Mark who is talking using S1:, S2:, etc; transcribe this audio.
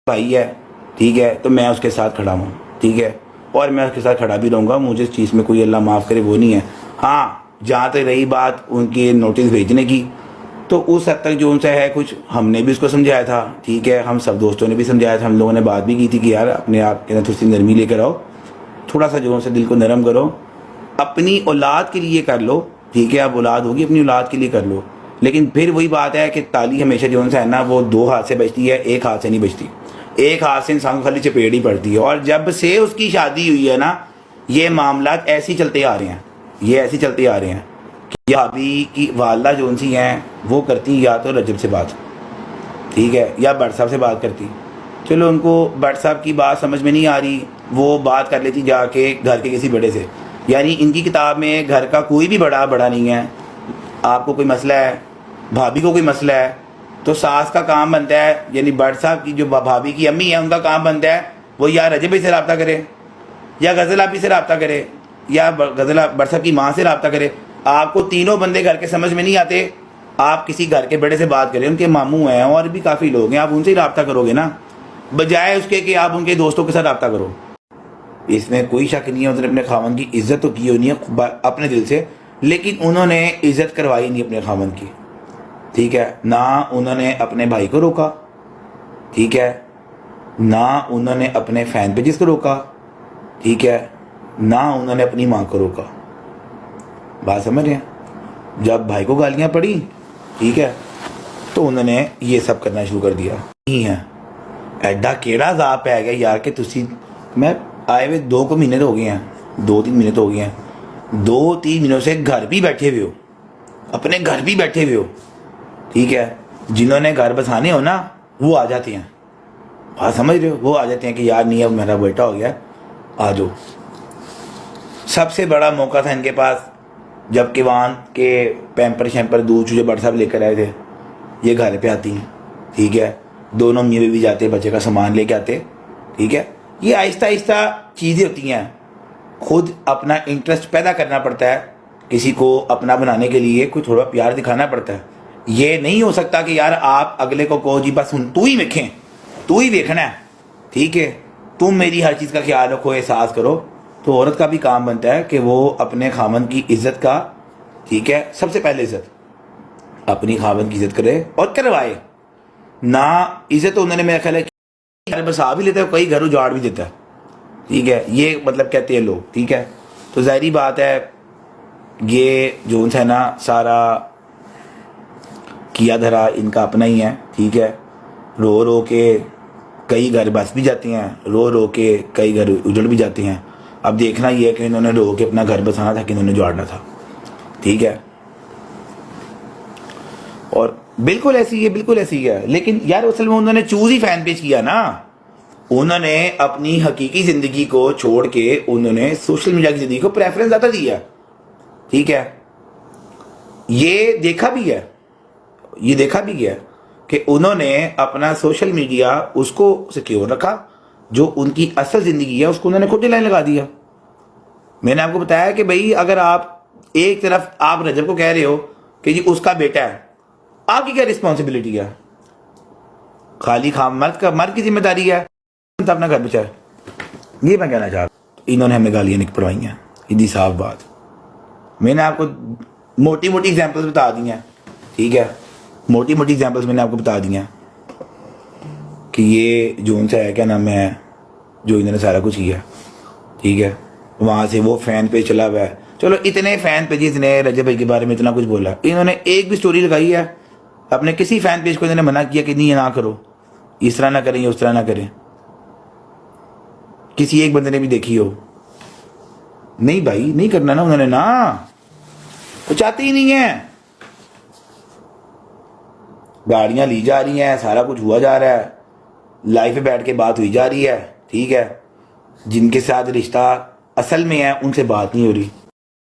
S1: بھائی ہے ٹھیک ہے، تو میں اس کے ساتھ کھڑا ہوں ٹھیک ہے، اور میں اس کے ساتھ کھڑا بھی رہوں گا، مجھے اس چیز میں کوئی اللہ معاف کرے وہ نہیں ہے۔ ہاں جہاں تک رہی بات ان کے نوٹس بھیجنے کی، تو اس حد تک جو ان سے ہے کچھ ہم نے بھی اس کو سمجھایا تھا ٹھیک ہے، ہم سب دوستوں نے بھی سمجھایا تھا، ہم لوگوں نے بات بھی کی تھی کہ یار اپنے آپ کے اندر تھوڑی سی نرمی لے کر آؤ، تھوڑا سا جو ان سے دل کو نرم کرو، اپنی اولاد کے لیے کر لو ٹھیک ہے، اب اولاد ہوگی اپنی اولاد کے لیے کر لو۔ لیکن پھر وہی بات ہے کہ تالی ہمیشہ جو ان سے ہے نا وہ دو ہاتھ سے بجتی ہے، ایک ہاتھ سے نہیں بجتی، ایک ہاتھ سے انسان کو خالی چپیڑ ہی پڑتی ہے۔ اور جب سے اس کی شادی ہوئی ہے نا یہ معاملات ایسے ہی چلتے آ رہے ہیں، یہ ایسے چلتے آ رہے ہیں کہ ابھی کی والدہ جو ان سی ہیں وہ کرتی یا تو رجب سے بات ٹھیک ہے یا بٹ صاحب سے بات کرتی، چلو ان کو بٹ صاحب کی بات سمجھ میں نہیں آ رہی، وہ بات کر لیتی جا کے گھر کے کسی بڑے سے، یعنی ان کی کتاب میں گھر کا کوئی بھی بڑا نہیں ہے۔ آپ کو کوئی مسئلہ ہے، بھابھی کو کوئی مسئلہ ہے، تو ساس کا کام بنتا ہے، یعنی بٹ صاحب کی جو بھابھی کی امی ہے ان کا کام بنتا ہے وہ یا رجب بھائی سے رابطہ کرے یا غزل آپی سے رابطہ کرے یا غزل بٹ صاحب کی ماں سے رابطہ کرے۔ آپ کو تینوں بندے گھر کے سمجھ میں نہیں آتے، آپ کسی گھر کے بڑے سے بات کریں، ان کے ماموں ہیں اور بھی کافی لوگ ہیں، آپ ان سے ہی رابطہ کرو گے نا، بجائے اس کے کہ آپ ان کے دوستوں کے ساتھ رابطہ کرو۔ اس میں کوئی شک نہیں ہے، انہوں نے اپنے خاوند کی عزت تو کی ہونی ہے اپنے دل سے، لیکن انہوں نے عزت کروائی نہیں اپنے خاوند کی ٹھیک ہے، نہ انہوں نے اپنے بھائی کو روکا ٹھیک ہے، نہ انہوں نے اپنے فین پیجز کو روکا ٹھیک ہے، نہ انہوں نے اپنی ماں کو روکا۔ بات سمجھ رہے ہیں؟ جب بھائی کو گالیاں پڑی ٹھیک ہے تو انہوں نے یہ سب کرنا شروع کر دیا۔ نہیں ہے ایڈا کیڑا عذاب پہ گیا یار کہ تسی، میں آئے ہوئے 2 مہینے تو ہو گئے ہیں، 2-3 مہینے تو ہو گئے ہیں، 2-3 مہینوں سے گھر بھی بیٹھے ہوئے ہو، اپنے گھر بھی بیٹھے ہوئے ہو ٹھیک ہے، جنہوں نے گھر بسانے ہو نا وہ آ جاتے ہیں، بات سمجھ رہے ہو، وہ آ جاتے ہیں کہ یار نہیں اب میرا بیٹا ہو گیا آ جاؤ۔ سب سے بڑا موقع تھا ان کے پاس جب کہ وہاں کے پیمپر شیمپر دودھ چوجے بٹ صاحب لے کر آئے تھے، یہ گھر پہ آتی ہیں ٹھیک ہے، دونوں میاں بیوی جاتے بچے کا سامان لے کے آتے ٹھیک ہے۔ یہ آہستہ آہستہ چیزیں ہوتی ہیں، خود اپنا انٹرسٹ پیدا کرنا پڑتا ہے، کسی کو اپنا بنانے کے لیے کوئی تھوڑا پیار دکھانا پڑتا ہے۔ یہ نہیں ہو سکتا کہ یار آپ اگلے کو کہو جی بس تو ہی دیکھیں، تو ہی دیکھنا ہے ٹھیک ہے، تم میری ہر چیز کا خیال رکھو، احساس کرو۔ تو عورت کا بھی کام بنتا ہے کہ وہ اپنے خاوند کی عزت کا ٹھیک ہے، سب سے پہلے عزت اپنی خاوند کی عزت کرے اور کروائے، نہ عزت تو انہوں نے میرا خیال ہے گھر بسا بھی لیتا ہے، کئی گھر اجاڑ بھی دیتا ہے ٹھیک ہے، یہ مطلب کہتے ہیں لوگ ٹھیک ہے۔ تو ظاہری بات ہے یہ جو ہے نا سارا کیا دھرا ان کا اپنا ہی ہے ٹھیک ہے، رو رو کے کئی گھر بس بھی جاتے ہیں، رو رو کے کئی گھر اجڑ بھی جاتے ہیں۔ اب دیکھنا یہ ہے کہ انہوں نے رو کے اپنا گھر بسانا تھا کہ انہوں نے اجاڑنا تھا ٹھیک ہے، اور بالکل ایسی ہے، بالکل ایسی ہے۔ لیکن یار اصل میں انہوں نے چوز ہی فین پیج کیا نا، انہوں نے اپنی حقیقی زندگی کو چھوڑ کے انہوں نے سوشل میڈیا کی زندگی کو پریفرنس زیادہ دیا ٹھیک ہے۔ یہ دیکھا بھی ہے، یہ دیکھا بھی گیا کہ انہوں نے اپنا سوشل میڈیا اس کو سیکیور رکھا، جو ان کی اصل زندگی ہے اس کو انہوں نے خود ہی لائن لگا دیا۔ میں نے آپ کو بتایا کہ بھائی اگر آپ ایک طرف آپ رجب کو کہہ رہے ہو کہ جی اس کا بیٹا ہے، آپ کی کیا رسپانسبلٹی ہے؟ خالی مرد کی ذمہ داری ہے اپنا گھر بچائے، یہ میں کہنا چاہ رہا ہوں۔ انہوں نے ہمیں گالیاں نہیں پڑوائی ہیں، سیدھی صاف بات۔ میں نے آپ کو موٹی موٹی ایگزامپلس بتا دی ہیں ٹھیک ہے، موٹی موٹی ایگزامپلس میں نے آپ کو بتا دی ہیں کہ یہ جو ان سے ہے کیا نام ہے، جو انہوں نے سارا کچھ کیا ٹھیک ہے۔ وہاں سے وہ فین پیج چلا ہوا ہے، چلو اتنے فین پیجز نے رجب بھائی کے بارے میں اتنا کچھ بولا، انہوں نے ایک بھی سٹوری لگائی ہے اپنے کسی فین پیج کو انہوں نے منع کیا کہ نہیں یہ نہ کرو، اس طرح نہ کریں یا اس طرح نہ کریں؟ کسی ایک بندے نے بھی دیکھی ہو؟ نہیں بھائی نہیں کرنا نا انہوں نے، نا وہ چاہتے ہی نہیں ہیں۔ گاڑیاں لی جا رہی ہیں، سارا کچھ ہوا جا رہا ہے، لائف پہ بیٹھ کے بات ہوئی جا رہی ہے ٹھیک ہے، جن کے ساتھ رشتہ اصل میں ہے ان سے بات نہیں ہو رہی۔